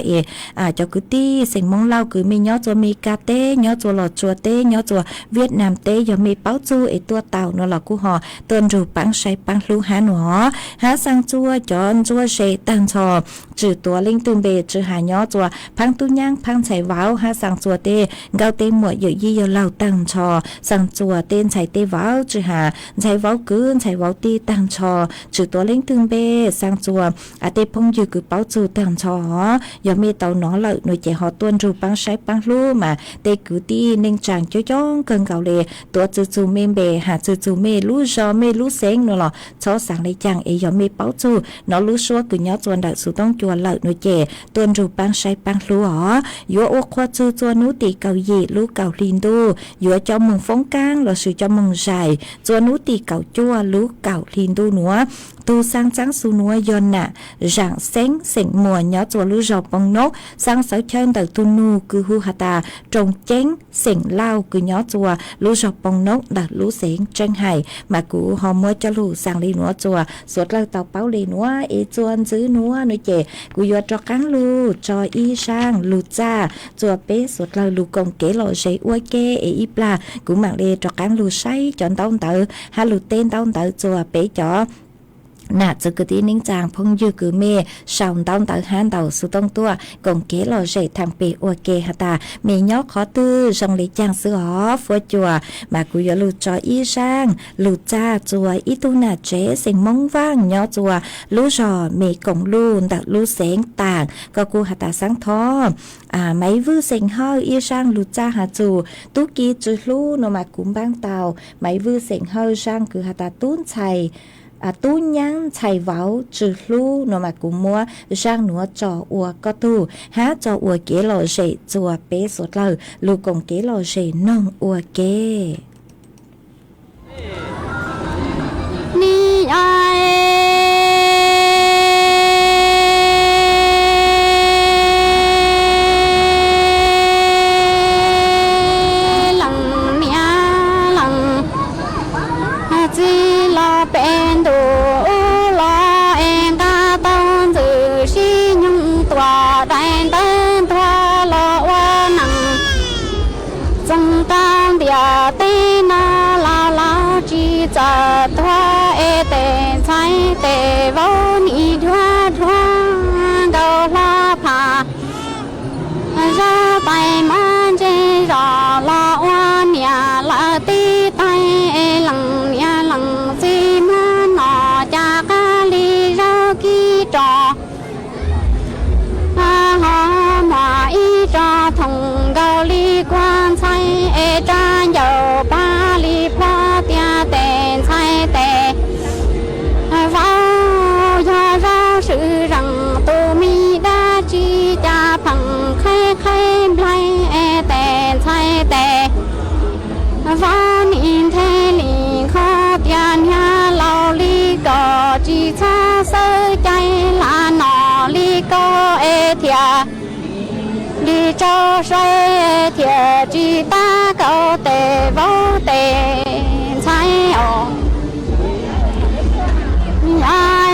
cho cứ đi sỉnh mong lao cứ mi nhỏ chùa Mecca tế nhỏ chùa lò chùa tế nhỏ chùa Việt Nam tế giờ mi báo chu tua tàu nó là của họ tuần rồi bán say bán lưu há nó há sang chua chọn chua sẽ tăng cho trừตัวlinh tuần bề trừ hà nhỏ chua phang tu nhang phang chạy vào há sang chua tê gạo tê muội dự di giờ lao tăng cho sang chua tên chạy tê vào trừ hà chạy vào cứ chạy vào tê tăng cho trừตัวlinh tuần bề sang chua tê phong dự cứ báo trừ tăng cho giờ mi tàu nó lợi nội chạy họ tuần rồi bán say bán lưu mà tê cứ tê nên chàng cho chón cơn gạo lềตัวtrừ mê bề hà trừ mê lú rò mê lú sáng nữa là cho sáng lấy chàng ấy giờ mê báo chu nó lú xua cứ nhớ chuồn đại số tông chuồn lợi nội trẻ tuần rồi bán say bán lú ó yếu ô khoa chu chuồn nú tì cầu gì lú cầu liền đu yếu cho mừng phóng cang là sự cho mừng dài chuồn nú tì cầu chua lú cầu liền đu nữa tu sang trắng su núa yon nè rạng sáng sỉnh mùa nhỏ chùa lưu rầu bông nốt sang sáu chân từ tu nu cứ hu hà ta trồng chén sỉnh lao cứ nhỏ chùa lưu rầu bông nốt đặt lú sỉnh chân hài mà cụ họ mua cho lưu sang đi núa chùa suốt lâu tàu báo đi núa ý chuan giữ núa núi chè cụ yo cho cán lưu cho y sang lưu cha chùa bé suốt lâu lưu công kế lộ dây uai kê ý pla cụ mang đi cho cán lưu say chọn tao tự hai lưu tên tao tự chùa bé cho nà cho cái tí nín chàng phong dư cứ mê sòng tông tự hán đầu su tông tua còn kế lò dậy thằng bì ua kê hà ta mẹ nhóc khó tư song lý chàng sư hó phua chùa mà cứ yo lù cho y sang lù cha chùa y tu nà chế sinh mong vang nhỏ chùa lù rò mẹ cổng lù đặt lù sáng tàng có cu hà ta sáng thó mấy vư sinh hơi y sang lù cha hà chù tú kỳ chù lù nó mà cũng bang tàu mấy vư sinh hơi sang cứ hà ta tún chày tu nhang chạy vào trừ lu nó mà cũng mua sang nữa cho ua có tu há cho ua kế lò dậy chùa bé sốt lờ lu cùng kế lò dậy nông ua kế ni ai cha thoa e te chai te vô ni thoa thoa gao la pha ra tai man je ra la oan ya la ti tai e lăng ya lăng si ma no cha ka li ra ki trò ha ma y trò thong gao li quan chai e cha yo ba li pha tia te chai te vào ya ra sự rằng tu mi đã chi cha phẳng khai khai blai e te chai te vào nhìn thế li khó tiền ya lao li có chi cha sơ chạy là nọ li có e thia đi cho say thiệt chỉ ta cầu tề vô tề sai ồ ai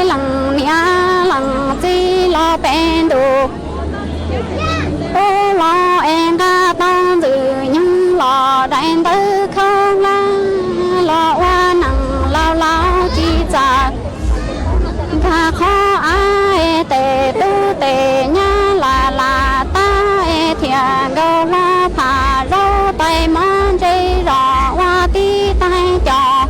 lăng nia lăng chi lo bên đồ ô lo em đã tăng từ những lo đại tư không lo hoa nặng lao lao chi cha ta khó ai tề tu tề nha là ta e thiền gâu la phà rô tay man dây rò hoa ti tay trò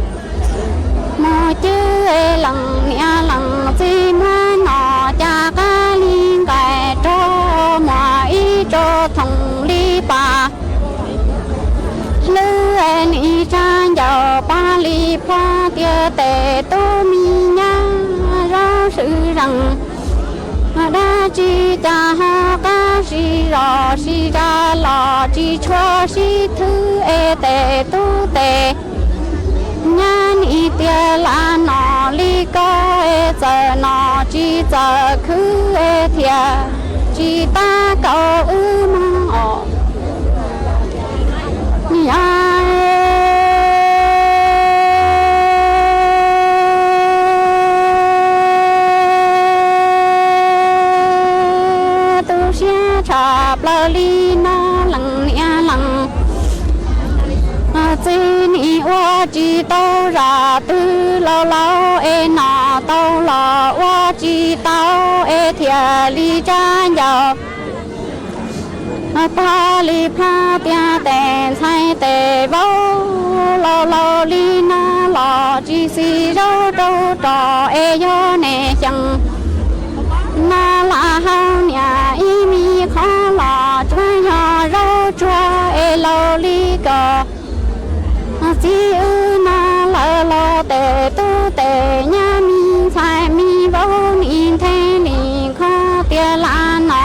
mò chữ e lằng nia lằng chi ma nọ cha ca liên cài trô mò y trô thòng li bà lư e ni cha giàu ba li pha tia tề tu mi nha ra sự rằng đa chi cha ha ca si rò si ra lò chi cho si thứ e tề tu tề nha ni tia la nọ li co e giờ nọ chi giờ khứ e thia chi ta cầu ư ma ọ tu xe chạp lơ li na lăng nia lăng chi ni oa chi tao ra tư lâu lâu e nọ tao lo oa chi tao e thia li cha giàu pa li pha tia te chai te vô lo lo li na lo chi si rô rô trò e yo ne chẳng na la hao nhà y mi khó lo chua yo rô chua e lo li co chi ư na lo lo te tu te nha mi chai mi vô ni thế ni khó tia la nọ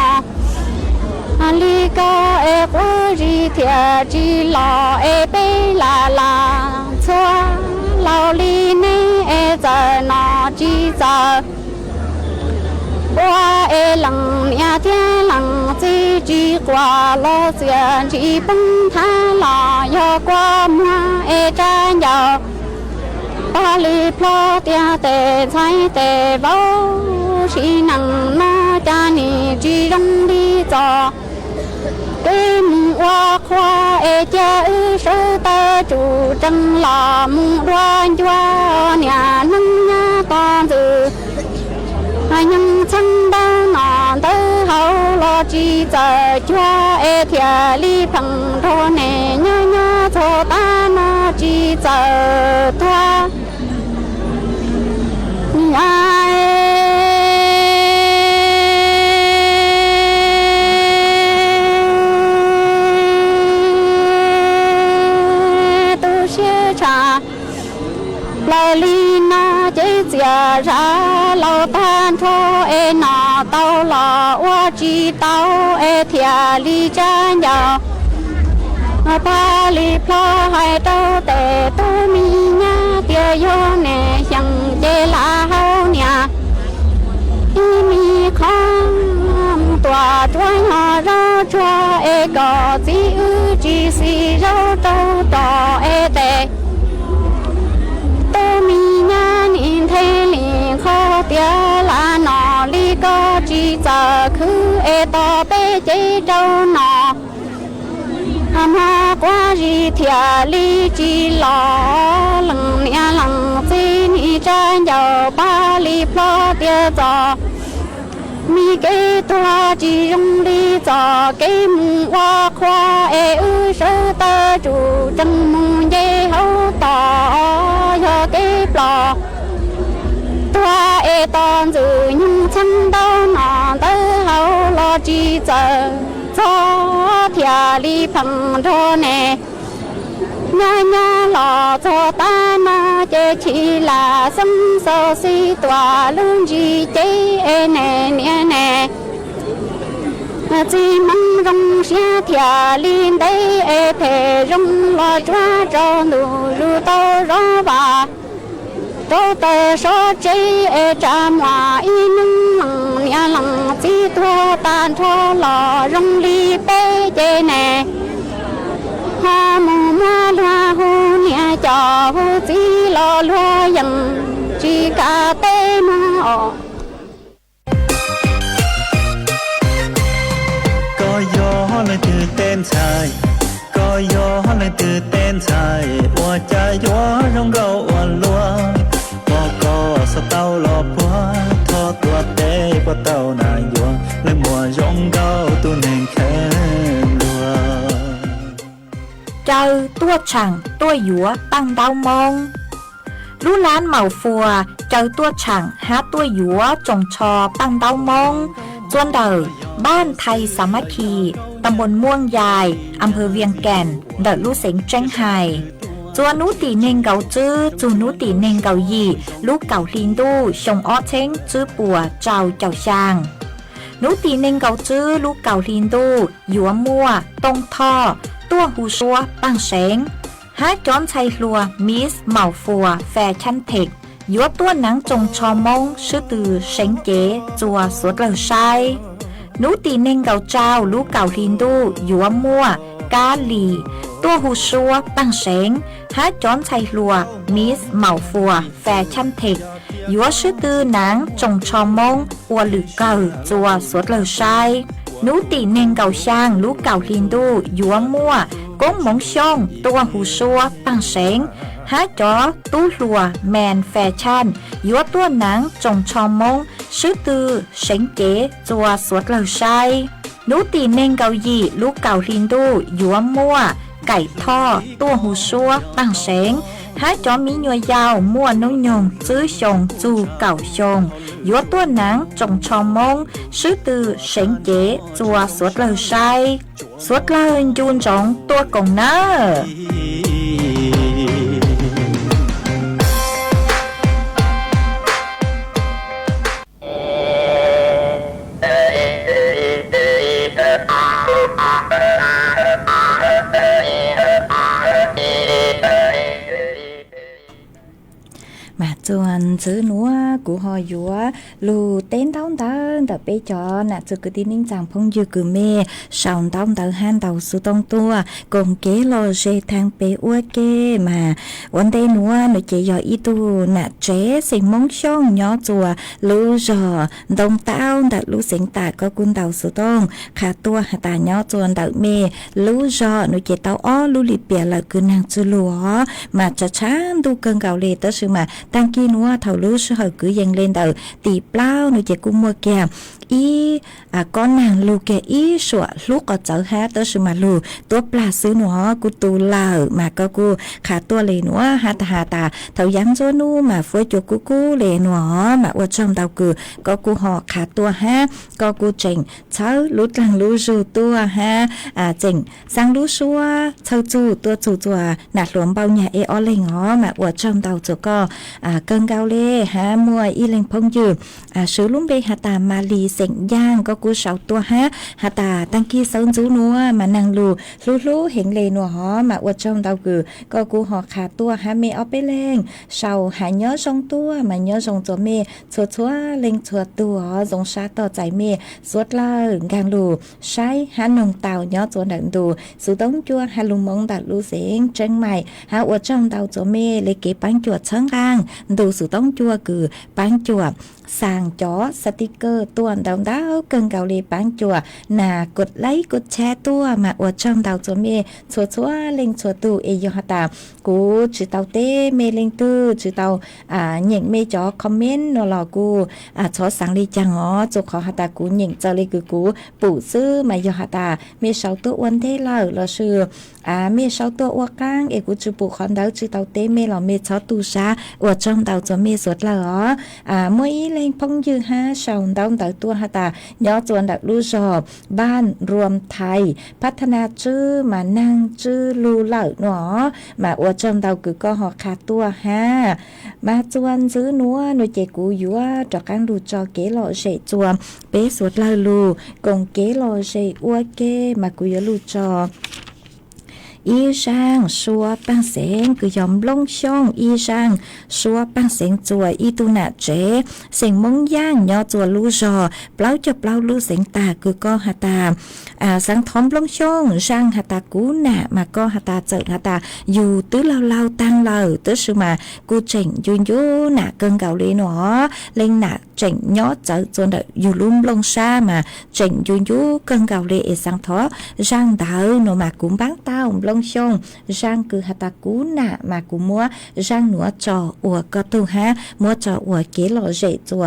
li có e quá gì thiệt chỉ lo e bê là xóa lao li nè e giờ nó chỉ giờ qua e lăng nhà thiên lăng chỉ qua lo chuyện chỉ bưng tha lo do qua mua e cha giàu ba li plo tia tê sai tê bao chỉ năng na cha ni chỉ rong đi cho cái hoa khoa e cha ư sơ ta chủ trăng là mùng đoan choa nhà nâng nhà con từ hai nhân chân ba nọ tới hậu lo chi giờ choa e thia li phẳng thô nè nhá nhá thô ta nó chi giờ thoa lời li na chế chia ra lâu tan cho e nọ tao lò qua chi tao e thia li cha nhau ba li plo hai tao tệ tôi mi nha tia yo nè chẳng chế là hao nhà mi không tòa chuối họ rau cho e có gì ư chỉ xì rau tao tỏ e tệ mi nha nhìn thấy liền khó tia là nọ li có chỉ giờ cứ e to bé chế trâu nọ mà qua gì thia li chỉ lo lằng nia lằng gì ni cha giàu ba li plo tia giò mi cái toa chỉ rong đi giò cái mùng hoa khoa e ư sơ ta chủ trăng mùng dê hậu tỏ do cái plo toa e ton dự nhưng chân đâu nọ tới hậu lo chỉ giờ cho thia li phẳng thô nè nha nha lò cho ta na chế chỉ là sâm sơ si tòa lương gì chế e nè nè nè chỉ mong rong xe thia li đây e thể rong lo choa cho nụ ru to ro bà tô tê số chế e cha hòa y nâng lằng nha lằng chỉ thua tan thua lò rong li bê chế nè ha mù ma loa hu nia cho hu chỉ lo loa dần chỉ cả tê ma ọ có gió lên từ tên dài có gió lên từ tên dài hoa cha gió rong gâu hoa lúa hoa có sao tao lo búa thọ tua tê qua tao nà gió lên mùa rong gâu tu nên khen lúa trâu tua chẳng tua dúa tăng đau mông lũ lán màu phùa trâu tua chẳng há tua dúa trồng trò tăng đau mông chuan đờiบ้านไทยสามัคคีตำบลม่วงยายอำเภอเวียงแก่นเดอะลู่เสงเจ้งไห่จวนนูตีเนงเกาจื้อจูนูตีเนงเกาหยี่ลูกเก่าลินดูชงอ้อเช้งจื้อปัวเจ้าเจ้าช่างนูตีเนงเกาจื้อลูกเก่าลินดูหยัวมั่วตงท่อตัวหูชัวปังเสงฮาจ้อนชัยลัวมิสเหมาฟัวแฟชั่นเทคยัวตัวหนังจงชอมงชื่อตือเสงเก๋จัวสวดเหล่าไซนูตีเนงเกาเจ้าลูกเก่าลินดูหยัวมั่วกาหลีตัวหูชัวปังเสงฮาจ้อนชัยลัวมิสเหมาฟัวแฟชั่นเทคยัวชื่อตือหนังจงชอมงอัวหลือเก่าจัวสวดเหล่าไซนูตีเนงเกาช่างลูกเก่าลินดูหยัวมั่วก้งมงช่องตัวหูชัวปังเสงฮาจอตู้ลัวแมนแฟชั่นยัวตัวหนังจงชอมงชื่อตือเสงเก๋จัวสวดเหล่าไซนูตีเนงเกาหยี่ลูกเก่าลินดูหยัวมั่วไก่ท่อตัวหูชัวปังเสงฮาจอมีหน่วยยาวมั่วน้องยงซื้อชงจูเก่าชงยัวตัวหนังจงชอมงชื่อตือเสงเก๋จัวสวดเหล่าไซสวดเหล่าจูนจงตัวกงเนอ ซื้อหนัวกูหอยัวลูเต้นท้องเดินแต่ไปจอน่ะจะกูที่นิ่งจังพงยืกูเมสาวท้องเดินหันเดินสู้ตรงตัวกงเกลอเจทางไปอ้วเกมาวันเดนัวหนูเจยออีตูน่ะเจสิมงช่องย่อจัวลูจอดงเต้าแต่ลูเสียงตาก็กุนเดินสู้ตรงขาตัวหาตาย่อจวนเดินเมลูจอหนูเจเต้าอ้อลูลิเปียละคือนางจุลัวมาจะช้างดูเกินเก่าเลยแต่ซึ่งมาตั้งกี้นัวเท่าลูชื่อคือยังเล่นเดินตีเปล่าหนูเจกุมัวแกอีก้อนนางลูกแกอีสวลูกก็เจอฮะแต่ซึ่งมาลูตัวปลาซื้อหนัวกูตูเหล่ามาก็กูขาตัวเลยหนัวหาตาเท่ายังโจนูมาฟวยจุกูเลยหนัวมาว่าจอมดาวกูก็กูหอขาตัวฮะก็กูเจ๋งเช้าลุดหลังลูจูตัวฮะเจ๋งสังลูชัวเช้าจูตัวจูจัวหนักหลวมเบาหยาเออเลยงอมาว่าจอมดาวจูก็เกินเกาเล่ฮะมวยอีเล็งพงยืซื้อลุ่มเบหาตามาลีเสียงย่างก็กูเสาตัวฮะหาตาตั้งกี้เซินจูนัวมานั่งลูเห็นเลยหนัวหอมาว่าจอมดาวก็กูหอขาตัวฮะเมเอาไปแรงเสาหายเนื้อทรงตัวมาเนื้อทรงตัวเมชัวเล็งชัวตัวทรงชาต่อใจเมสวดล่ากางลูใช้หาหนงเต่าเนื้อตัวดังดูสุต้องจัวหาลุงมงดัดลูเสียงเจงใหม่หาว่าจอมดาวตัวเมเลยเก็บปังจวดเชิงกลางดูสุต้องจัวปังจวดสั่งจอสติกเกอร์ตัวดาวเกินเกาหลีปังจัวหนากดไลค์กดแชร์ตัวมาอวดช่องดาวตัวเมชัวเล็งชัวตูเอยอหตากูจือเตาเต้เมเล็งตื้อจือเตาเหย่งเมจอคอมเมนต์นอลอกูชอสังลีจังอ๋อจุกขอหตากูเหย่งเจอเลยกูปู่ซื้อมายอหตาเมเสาตัววันเทเล่าเราชื่อเมเสาตัวอ้วกลางเอกูจือปู่คอนดาวจือเตาเต้เมหล่อเมชอตูชาอวดช่องดาวตัวเมสวดละอ๋อมวยเล็งพงยือฮะชาวดาวตัวหตาย่อจวนดักลูจอบบ้านรวมไทยพัฒนาชื่อมานั่งชื่อลูเหล่าหนอมาอวดจอมดาวก็หอขาตัวฮะมาจวนซื้อนัวหนูเจกูยัวจอกันดูจอเกหล่อเฉยจวมเป๊สวดลาลูกงเกหล่อเฉยอ้วเกมากุยลูจออีช่างชัวปังเสียงคือยอมลงช่องอีช่างชัวปังเสียงจัวอีตุนาเจเสียงมงย่างยอจัวลูจอเปล่าจะเปล่าลูเสียงตาก็หาตาสังทอมลงช่องช่างหาตากูน่ะมาก็หาตาเจอหาตาอยู่ตื้อเล่าตั้งเล่าตื้อสือมากูเจ๋งยูน่ะเกินเกาหลีหนอเล่งน่ะเจ๋งยอเจอจนเดอยู่ลุ่มลงชามาเจ๋งยูเกินเกาหลีเอสังท้อช่างดาวหนูมากุ้มบ้างเต้าลงช่องร่างคือหตากูน่ะมากูมัวร่างหนัวจออัวก็ตัวฮะมัวจออัวเกลอเจจัว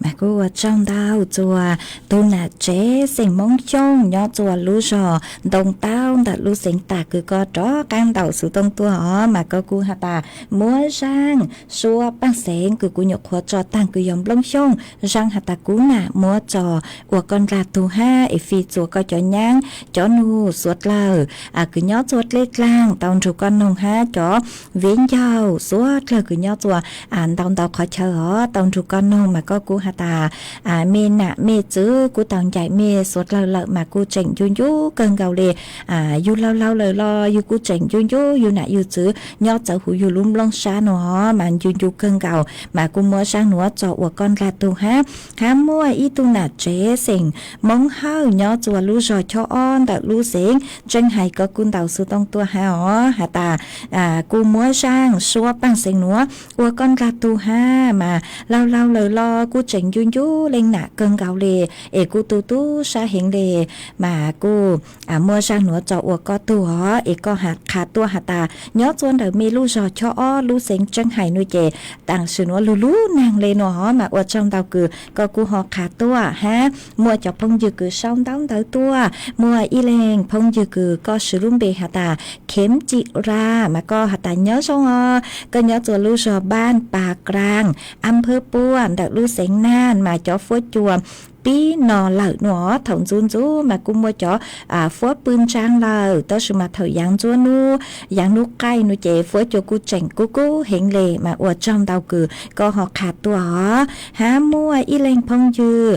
mà cô trong đau chùa tôi là chế sinh mong chung nhỏ chùa lú sò đồng tao đã lú sinh ta cứ có đó can đầu sự tông tua họ mà có cô hà ta múa sang xua băng sen cứ cô nhục hoa cho tăng cứ dòng lông chung sang hà ta cú nà múa trò của con ra tu ha ở phi chùa có cho nhang cho nu suốt lờ cứ nhỏ suốt lết lang tao chủ con nông ha cho viễn giàu suốt lờ cứ nhỏ chùa tao tao khó chờ họ tao chủ con nông mà có cô hà ta mê nạ mê chữ cô tao chạy mê suốt lờ lợ mà cô chỉnh du du cơn gầu lì du lâu lâu lời lo du cô chỉnh du du du nạ du chữ nhỏ chợ hủ du lung lông xa nó mà du du cơn gầu mà cô mua sang nữa cho của con ra tu ha mua ít tu nạ chế sinh mong hao nhỏ chùa lú rồi cho on tại lú xén trên hay có cung tàu sư tông tua ha hà ta cô mua sang xua băng sinh nữa của con ra tu ha mà lâu lâu lời lo cô chỉnh du du lên nạ cơn gạo lì cô tu sa hiện lì mà cô mua sang nữa cho của có tu hả có hạt khá tua hà ta nhớ chuan đời mi lú rồi cho on lú xén trên hay nuôi chè tàng sự nữa lú nàng lên nó mà ở trong tàu cứ có cô họ khá tua ha mua cho phong dư cứ xong đóng tới tua mua y lên phong dư cứ có sự luôn bề hà ta khém chị ra mà có hà ta nhớ xong có nhớ chùa lưu sò ban bà grang âm phơ buồn đặc lưu sánh nan mà cho phố chùa bí nọ lợi nó thòng run rú mà cũng mua cho phố bươn trang lợi tao sự mà thời gian chúa nu dạng nu cay nu chế phố cho cô chỉnh cô hiện lệ mà ở trong tàu cử có họ khát tua há mua y lên phong dư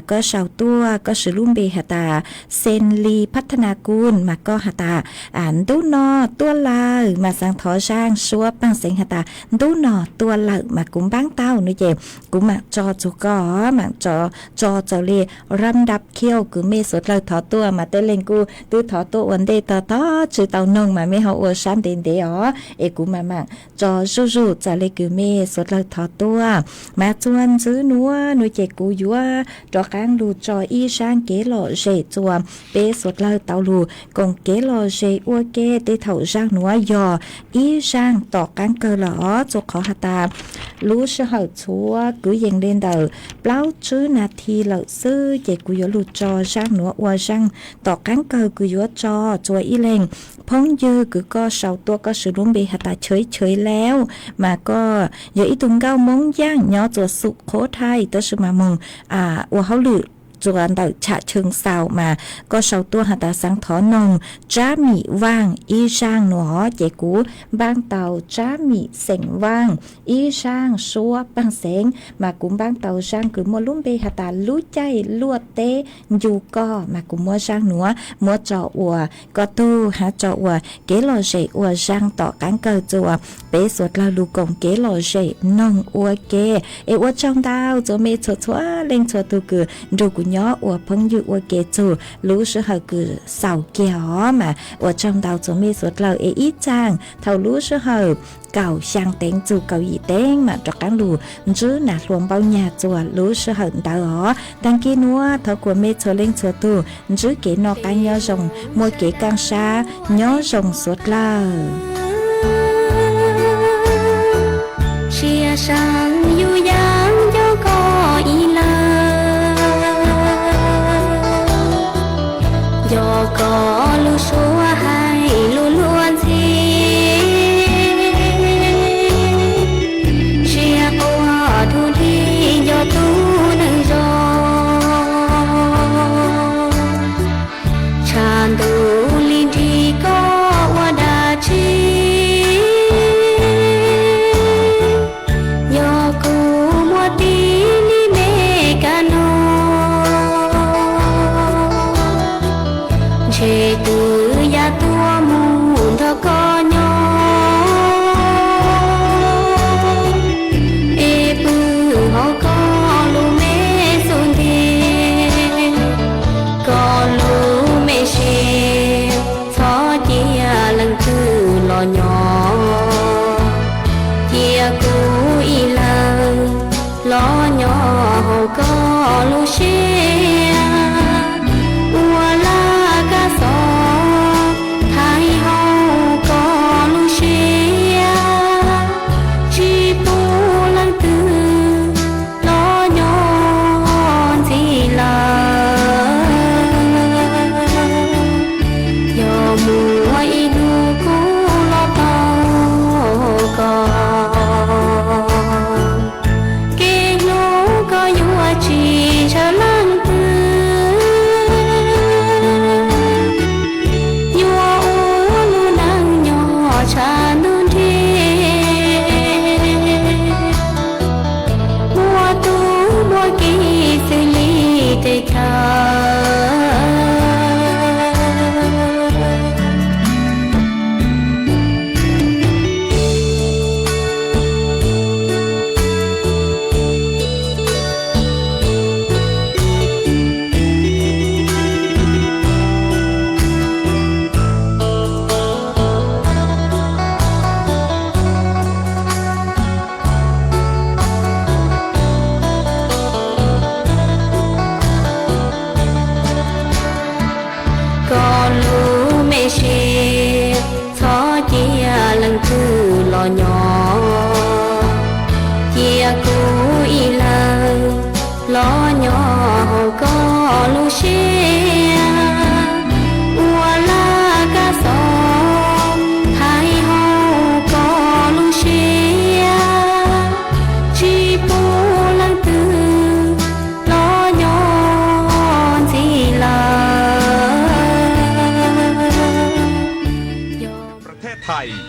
có sầu tua có sự luôn bề hà ta sen lyพัฒนากุลmà có hà ta tú nọ tua lợi mà sang thọ sang xua bằng sinh hà ta tú nọ tua lợi mà cũng bán tao nu chế cũng mà cho chú có mà choเลยรำดับเขี้ยวคือเมสดเราถอตัวมาเตเลงกูตื้อถอตัววันเดตต่อชื่อเตานงมาไม่เขาอวดซ้ำเด่นเดียวกูมามั่งจอจู่ๆจะเลยคือเมสดเราถอตัวมาชวนซื้อนัวนุยเจกูยัวจอกลางดูจออีช่างเกลอเจจวมเปสดเราเตาลูกงเกลอเจอัวเกเตเถาช่างนัวยออีช่างต่อกลางเกลอจกขอหตารู้เชื่อเหาชัวกูยังเล่นเดอเปล่าชื่อนาทีเราซื้อเจกุยลูจอช่างหนัวอวช่างต่อกั้งเกอกุยจอจัวอีเลงพงยือคือก็เสาตัวก็สือลุ้มเบหตาเฉยแล้วมาก็อย่าอีตุงเก้ามงย่างย่อจัวสุโคไทยตัวสือมามงอวเขาหลือจวนต่อฉะเชิงเศร้ามาก็เสาตัวหาตาสังถอนงจ้ามีว่างอีช่างหนอเจกูบางเตาจ้ามีเสียงว่างอีช่างชัวบางเสียงมากุมบางเตาช่างคือมัวลุ่มเบหาตารู้ใจลวดเตอยู่ก็มากุมมัวช่างหนัวมัวจ่ออัวก็ตู้หาจ่ออัวเกลอเจอัวช่างต่อการเกิดจัวเปสวดลาลูกงเกลอเจนงอัวเกอัวจองดาวจัวเมชัวชัวเล่งชัวตูคือดูกุnhỏ ở phong dư ở kế chủ lũ sữa hở cứ sầu kéo mà ở trong đầu chúng mình suốt lời ít trang thầu lũ sữa hở cầu sang tiếng chủ cầu gì tiếng mà cho các lũ chứ nạt luôn bao nhà chùa lũ sữa hở đào ó đăng ký núa thầu của mẹ cho lên chùa tu chứ kế nó cá nhớ rồng mua kế càng xa nhớ rồng suốt lời chia sang yêu dáng cho có ý lời do có lưu số hay luôn luôn gì chia qua thu thi do tu nâng gió tràn đủ linh đi có qua đà chi do cô mua tí đi mê ca nô chế từ ya tua muôn thơ có nhỏ ê bư họ có lù mê xuân thiên có lù mê xê phó chia lần cứ lò nhỏ chia cú y lờ lò nhỏ họ có lù xê chỉ bu lăng từ lo nhỏ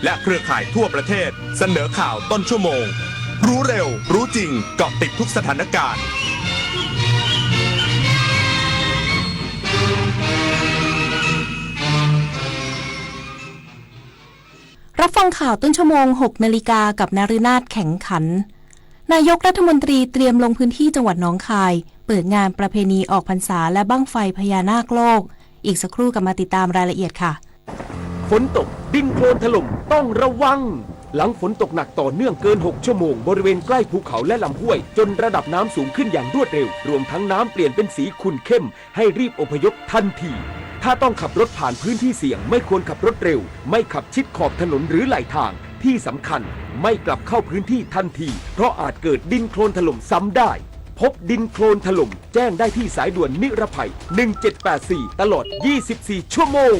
และเครือข่ายทั่วประเทศเสนอข่าวต้นชั่วโมงรู้เร็วรู้จริงเกาะติดทุกสถานการณ์รับฟังข่าวต้นชั่วโมง 6 นาฬิกากับนฤนาถแข็งขันนายกรัฐมนตรีเตรียมลงพื้นที่จังหวัดหนองคายเปิดงานประเพณีออกพรรษาและบั้งไฟพญานาคโลกอีกสักครู่กลับมาติดตามรายละเอียดค่ะฝนตกดินโคลนถล่มต้องระวังหลังฝนตกหนักต่อเนื่องเกิน6ชั่วโมงบริเวณใกล้ภูเขาและลำห้วยจนระดับน้ำสูงขึ้นอย่างรวดเร็วรวมทั้งน้ำเปลี่ยนเป็นสีขุ่นเข้มให้รีบอพยพทันทีถ้าต้องขับรถผ่านพื้นที่เสี่ยงไม่ควรขับรถเร็วไม่ขับชิดขอบถนนหรือไหลทางที่สำคัญไม่กลับเข้าพื้นที่ทันทีเพราะอาจเกิดดินโคลนถล่มซ้ำได้พบดินโคลนถล่มแจ้งได้ที่สายด่วนนิรภัย1784ตลอด24ชั่วโมง